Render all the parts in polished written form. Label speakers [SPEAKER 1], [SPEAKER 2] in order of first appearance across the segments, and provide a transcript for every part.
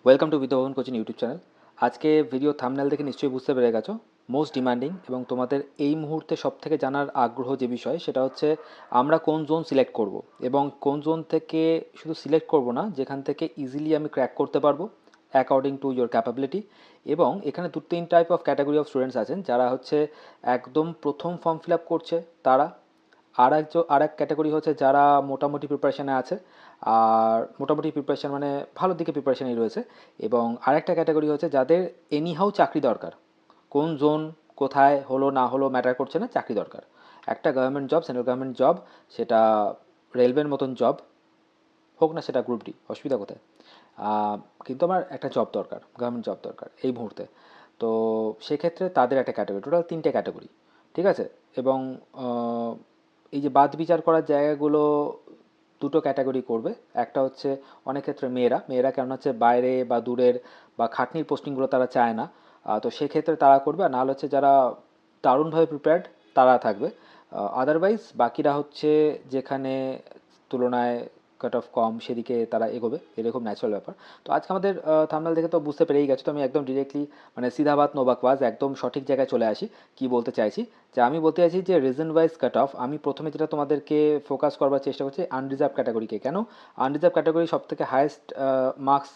[SPEAKER 1] Welcome to Vidyabhavan coaching YouTube channel. আজকে video thumbnail দেখে নিশ্চয়ই বুঝতে পেরে গেছো মোস্ট ডিমান্ডিং এবং তোমাদের এই মুহূর্তে সবথেকে জানার আগ্রহ যে বিষয় সেটা হচ্ছে আমরা কোন জোন সিলেক্ট করব এবং কোন জোন থেকে শুধু সিলেক্ট করব না, যেখান থেকে ইজিলি আমি ক্র্যাক করতে পারবো অ্যাকর্ডিং টু ইয়োর ক্যাপাবিলিটি। এবং এখানে দু তিন type of category of students আছেন, যারা হচ্ছে একদম প্রথম ফর্ম ফিল আপ করছে তারা, আর এক ক্যাটাগরি হচ্ছে যারা মোটামুটি প্রিপারেশানে আছে, আর মোটামুটি প্রিপারেশান মানে ভালো দিকে প্রিপারেশানই রয়েছে। এবং আরেকটা ক্যাটাগরি হচ্ছে যাদের এনিহাউ চাকরি দরকার, কোন জোন কোথায় হলো না হলো ম্যাটার করছে না, চাকরি দরকার। একটা government job, central government job, সেটা রেলওয়ের মতন জব হোক না, সেটা গ্রুপ ডি, অসুবিধা কোথায়? কিন্তু আমার একটা জব দরকার, গভর্নমেন্ট জব দরকার এই মুহূর্তে। তো সেক্ষেত্রে তাদের একটা ক্যাটাগরি, টোটাল তিনটে ক্যাটাগরি, ঠিক আছে। এবং এই যে বাদ বিচার করার জায়গাগুলো দুটো ক্যাটাগরি করবে। একটা হচ্ছে অনেক ক্ষেত্রে মেয়েরা কেন হচ্ছে বাইরে বা দূরের বা খাটনির পোস্টিংগুলো তারা চায় না, তো সেক্ষেত্রে তারা করবে। আর নাহলে হচ্ছে যারা দারুণভাবে প্রিপেয়ার্ড তারা থাকবে। আদারওয়াইজ বাকিরা হচ্ছে যেখানে তুলনায় কাট অফ কম সেদিকে তারা এগোবে, এরকম ন্যাচারাল ব্যাপার। তো আজকে আমাদের থাম্বনেল দেখে তো বুঝতে পেরেই গেছো, তো আমি একদম ডিরেক্টলি মানে সিধাবাত নোবাকবাজ একদম সঠিক জায়গায় চলে আসি। কি বলতে চাইছি, যে আমি বলতে চাইছি যে রিজন ওয়াইজ কাট অফ, আমি প্রথমে যেটা তোমাদেরকে ফোকাস করবার চেষ্টা করছি আনরিজার্ভ ক্যাটাগরিকে। কেন আনরিজার্ভ ক্যাটাগরি সব থেকে হায়েস্ট মার্কস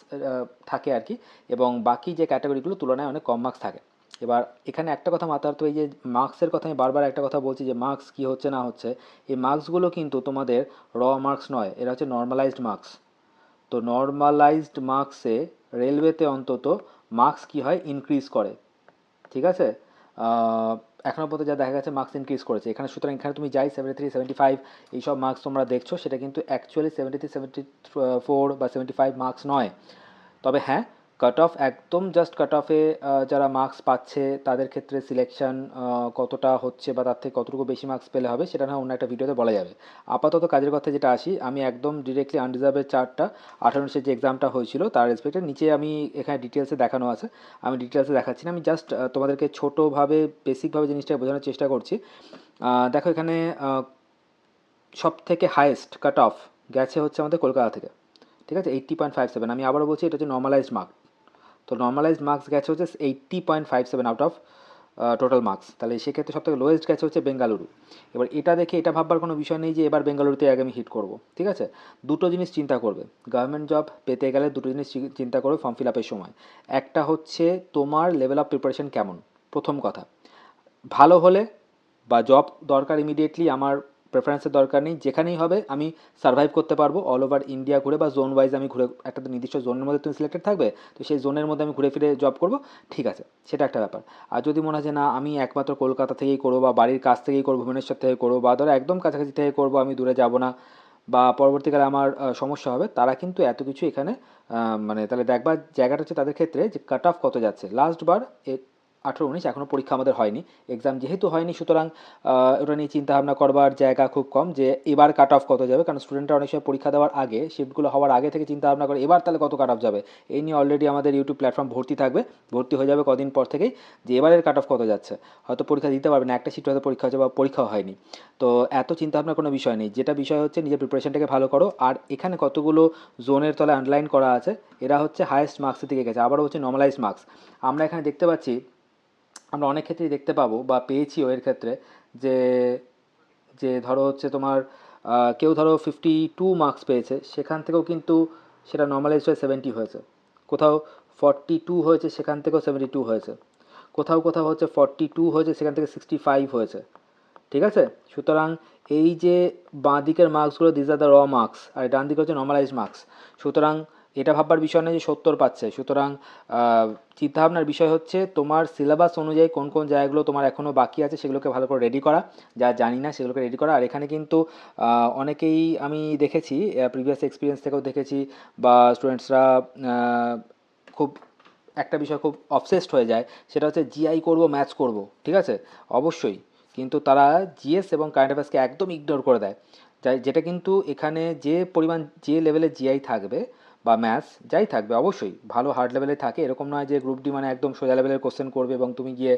[SPEAKER 1] থাকে আর কি, এবং বাকি যে ক্যাটাগরিগুলো তুলনায় অনেক কম মার্কস থাকে। এবার এখানে একটা কথা মাথায় রাখতে হবে, এই যে মার্কসের কথা আমি বারবার একটা কথা বলছি যে মার্কস কী হচ্ছে না হচ্ছে, এই মার্কসগুলো কিন্তু তোমাদের র মার্কস নয়, এরা হচ্ছে নর্মালাইজড মার্কস। তো নর্মালাইজড মার্কসে রেলওয়েতে অন্তত মার্কস কী হয়, ইনক্রিজ করে, ঠিক আছে। এখনও পর্যন্ত যা দেখা গেছে মার্কস ইনক্রিজ করেছে এখানে। সুতরাং এখানে তুমি যাই 73, 75 এইসব মার্কস তোমরা দেখছো, সেটা কিন্তু অ্যাকচুয়ালি 73, 74 বা 75 মার্কস নয়। তবে হ্যাঁ, কাট অফ একদম জাস্ট কাট অফে যারা মার্কস পাচ্ছে তাদের ক্ষেত্রে সিলেকশন কতটা হচ্ছে বা তার থেকে কতটুকু বেশি মার্কস পেলে হবে সেটা না অন্য একটা ভিডিওতে বলা যাবে। আপাতত কাজের কথা যেটা আসি, আমি একদম ডিরেক্টলি আনরিজার্ভের চার্টটা 18 যে এক্সামটা হয়েছিল তার রেসপেক্টে নিচে আমি এখানে ডিটেলসে দেখানো আছে, আমি ডিটেলসে দেখাচ্ছি না, আমি জাস্ট তোমাদেরকে ছোটোভাবে বেসিকভাবে জিনিসটা বোঝানোর চেষ্টা করছি। দেখো এখানে সব থেকে হায়েস্ট কাট অফ গেছে হচ্ছে আমাদের কলকাতা থেকে, ঠিক আছে, 80.57। আমি আবারও বলছি এটা হচ্ছে নর্মালাইজড মার্ক। তো নর্মালাইজড মার্কস গেছে হচ্ছে 80.57 আউট অফ টোটাল মার্কস। তাহলে সেক্ষেত্রে সবথেকে লোয়েস্ট গেছে হচ্ছে বেঙ্গালুরু। এবার এটা দেখে এটা ভাববার কোনো বিষয় নেই যে এবার বেঙ্গালুরুতে আগে আমি হিট করব, ঠিক আছে। দুটো জিনিস চিন্তা করবে গভর্নমেন্ট জব পেতে গেলে, দুটো জিনিস চিন্তা করবে ফর্ম ফিল আপের সময়। একটা হচ্ছে তোমার লেভেল অফ প্রিপারেশন কেমন, প্রথম কথা। ভালো হলে বা জব দরকার ইমিডিয়েটলি, আমার প্রেফারেন্সের দরকার নেই, যেখানেই হবে আমি সার্ভাইভ করতে পারবো অল ওভার ইন্ডিয়া ঘুরে, বা জোন ওয়াইজ আমি ঘুরে, একটা তো নির্দিষ্ট জোনের মধ্যে তুমি সিলেক্টেড থাকবে, তো সেই জোনের মধ্যে আমি ঘুরে ফিরে জব করব, ঠিক আছে, সেটা একটা ব্যাপার। আর যদি মনে হয় যে না আমি একমাত্র কলকাতা থেকেই করবো বা বাড়ির কাছ থেকেই করবো, ভুবনেশ্বর থেকে করবো, বা ধরো একদম কাছাকাছি থেকে করবো, আমি দূরে যাব না বা পরবর্তীকালে আমার সমস্যা হবে, তারা কিন্তু এত কিছু এখানে মানে তাহলে দেখবা জায়গাটা হচ্ছে তাদের ক্ষেত্রে যে কাট অফ কত যাচ্ছে। লাস্ট বার 18-19 এখনও পরীক্ষা আমাদের হয়নি, এক্সাম যেহেতু হয়নি, সুতরাং ওটা নিয়ে চিন্তাভাবনা করবার জায়গা খুব কম যে এবার কাট অফ কত যাবে, কারণ স্টুডেন্টরা অনেক সময় পরীক্ষা দেওয়ার আগে, শিফটগুলো হওয়ার আগে থেকে চিন্তাভাবনা করে এবার তাহলে কত কাট অফ যাবে। এই নিয়ে অলরেডি আমাদের ইউটিউব প্ল্যাটফর্ম ভর্তি থাকবে, ভর্তি হয়ে যাবে কদিন পর থেকেই, যে এবারের কাট অফ কত যাচ্ছে। হয়তো পরীক্ষা দিতে পারবে না, একটা শিফট হয়তো পরীক্ষা হচ্ছে বা পরীক্ষাও হয়নি। তো এত চিন্তাভাবনার কোনো বিষয় নেই, যেটা বিষয় হচ্ছে নিজের প্রিপারেশনটাকে ভালো করো। আর এখানে কতগুলো জোনের তলে আন্ডারলাইন করা আছে, এরা হচ্ছে হায়েস্ট মার্কসের দিকে গেছে, আবারও হচ্ছে নর্মালাইজ মার্কস। আমরা এখানে দেখতে পাচ্ছি, আমরা অনেক ক্ষেত্রেই দেখতে পাবো বা পেয়েছিও এর ক্ষেত্রে, যে যে ধরো হচ্ছে তোমার কেউ ধরো 52 মার্কস পেয়েছে, সেখান থেকেও কিন্তু সেটা নর্মালাইজ হয়ে 70 হয়েছে। কোথাও 42 হয়েছে, সেখান থেকেও 72 হয়েছে। কোথাও কোথাও হচ্ছে 42 হয়েছে, সেখান থেকে 65 হয়েছে, ঠিক আছে। সুতরাং এই যে বাঁ দিকের মার্কসগুলো, দিস আর দ্য র মার্কস, আর ডান দিকে হচ্ছে নর্মালাইজ মার্কস। সুতরাং এটা ভাববার বিষয় নয় যে 70 পাচ্ছে। সুতরাং চিন্তাভাবনার বিষয় হচ্ছে তোমার সিলেবাস অনুযায়ী কোন কোন জায়গাগুলো তোমার এখনও বাকি আছে সেগুলোকে ভালো করে রেডি করা, যা জানি না সেগুলোকে রেডি করা। আর এখানে কিন্তু অনেকেই আমি দেখেছি, প্রিভিয়াস এক্সপিরিয়েন্স থেকেও দেখেছি, বা স্টুডেন্টসরা খুব একটা বিষয় খুব অবসেসড হয়ে যায়, সেটা হচ্ছে জিআই করব, ম্যাথস করব, ঠিক আছে, অবশ্যই। কিন্তু তারা জিএস এবং কারেন্ট অ্যাফেয়ার্সকে একদম ইগনোর করে দেয়, যাই যেটা কিন্তু এখানে যে পরিমাণ যে লেভেলে জিআই থাকবে বা ম্যাথস যাই থাকবে, অবশ্যই ভালো হার্ড লেভেলে থাকে, এরকম নয় যে গ্রুপ ডি মানে একদম সোজা লেভেলের কোশ্চেন করবে এবং তুমি গিয়ে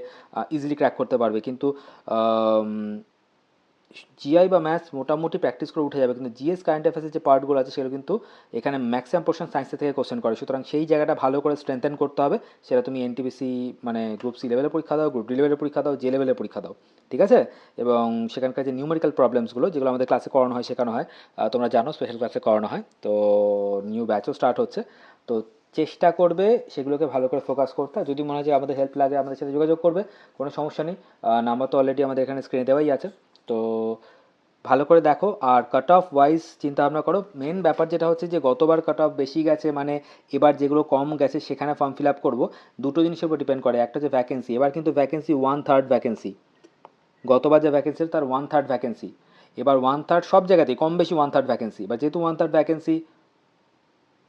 [SPEAKER 1] ইজিলি ক্র্যাক করতে পারবে। কিন্তু জিআই বা ম্যাথস মোটামুটি প্র্যাকটিস করে উঠে যাবে, কিন্তু জিএস কারেন্ট অ্যাফেয়ার্সের যে পার্টগুলো আছে সেগুলো কিন্তু এখানে ম্যাক্সিমাম পোর্শন সায়েন্সের থেকে কোশ্চেন করে, সুতরাং সেই জায়গাটা ভালো করে স্ট্রেংথেন করতে হবে। সেটা তুমি এনটিপিসি মানে গ্রুপ সি লেভেলের পরীক্ষা দাও, গ্রুপ ডি লেভেলের পরীক্ষা দাও, যে লেভেলের পরীক্ষা দাও, ঠিক আছে? এবং সেখানকার যে নিউমেরিক্যাল প্রবলেমসগুলো যেগুলো আমাদের ক্লাসে করানো হয়, শেখানো হয়, তোমরা জানো স্পেশাল ক্লাসে করানো হয়, তো নিউ ব্যাচও স্টার্ট হচ্ছে, তো চেষ্টা করবে সেগুলোকে ভালো করে ফোকাস করতে। আর যদি মনে হয় যে আমাদের হেল্প লাগে আমাদের সাথে যোগাযোগ করবে, কোনো সমস্যা নেই। নাম্বার তো অলরেডি আমাদের এখানে স্ক্রিনে দেওয়াই আছে, তো ভালো করে দেখো। আর কাট অফ ওয়াইজ চিন্তা ভাবনা করো। মেন ব্যাপার যেটা হচ্ছে যে গতবার কাট অফ বেশি গেছে, মানে এবার যেগুলো কম গেছে সেখানে ফর্ম ফিল আপ করবো। দুটো জিনিসের উপর ডিপেন্ড করে, একটা হচ্ছে ভ্যাকেন্সি, এবার কিন্তু ভ্যাকেন্সি 1/3 ভ্যাকেন্সি, গতবার যে ভ্যাকেন্সি তার 1/3 ভ্যাকেন্সি, এবার 1/3 সব জায়গাতেই কম বেশি 1/3 ভ্যাকেন্সি। এবার যেহেতু 1/3 ভ্যাকেন্সি,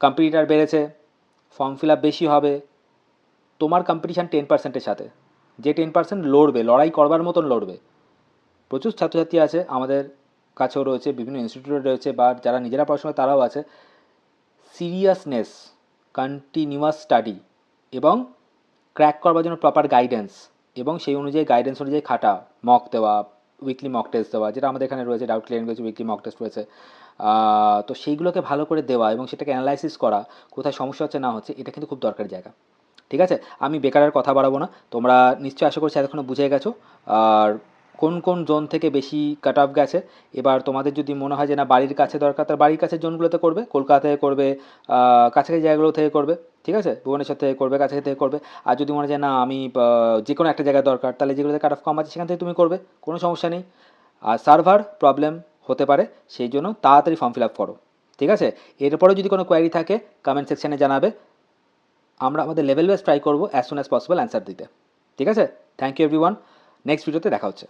[SPEAKER 1] কম্পিটিটার বেড়েছে, ফর্ম ফিল আপ বেশি হবে, তোমার কম্পিটিশান 10%-এর সাথে, যে 10% লড়বে, লড়াই করবার মতন লড়বে। প্রচুর ছাত্রছাত্রী আছে আমাদের কাছেও রয়েছে, বিভিন্ন ইনস্টিটিউটে রয়েছে, বা যারা নিজেরা পড়াশোনা তারাও আছে। সিরিয়াসনেস, কন্টিনিউয়াস স্টাডি এবং ক্র্যাক করবার জন্য প্রপার গাইডেন্স, এবং সেই অনুযায়ী গাইডেন্স অনুযায়ী খাটা, মক দেওয়া, উইকলি মক টেস্ট দেওয়া, যেটা আমাদের এখানে রয়েছে, ডাউট ক্লিয়ারিং রয়েছে, উইকলি মক টেস্ট রয়েছে, তো সেইগুলোকে ভালো করে দেওয়া এবং সেটাকে অ্যানালাইসিস করা, কোথায় সমস্যা হচ্ছে না হচ্ছে, এটা কিন্তু খুব দরকারি জায়গা, ঠিক আছে? আমি বেকারের কথা বাড়াবো না, তোমরা নিশ্চয়ই আশা করছি এতক্ষণ বুঝে গেছো। আর কোন কোন জোন থেকে বেশি কাট অফ গেছে, এবার তোমাদের যদি মনে হয় যে না বাড়ির কাছে দরকার, তার বাড়ির কাছে জোনগুলোতে করবে, কলকাতা থেকে করবে, কাছাকাছি জায়গাগুলো থেকে করবে, ঠিক আছে, ভুবনেশ্বর থেকে করবে, কাছাকাছি থেকে করবে। আর যদি মনে হয় যে না আমি যে কোনো একটা জায়গায় দরকার, তাহলে যেগুলোতে কাট অফ কম আছে সেখান থেকে তুমি করবে, কোনো সমস্যা নেই। আর সার্ভার প্রবলেম হতে পারে, সেই জন্য তাড়াতাড়ি ফর্ম ফিল আপ করো, ঠিক আছে? এরপরেও যদি কোনো কোয়ারি থাকে কমেন্ট সেকশানে জানাবে, আমরা আমাদের লেভেল ওয়াইজ ট্রাই করবো as soon as possible answer দিতে, ঠিক আছে? থ্যাংক ইউ এভরিওয়ান, নেক্সট ভিডিওতে দেখা হচ্ছে।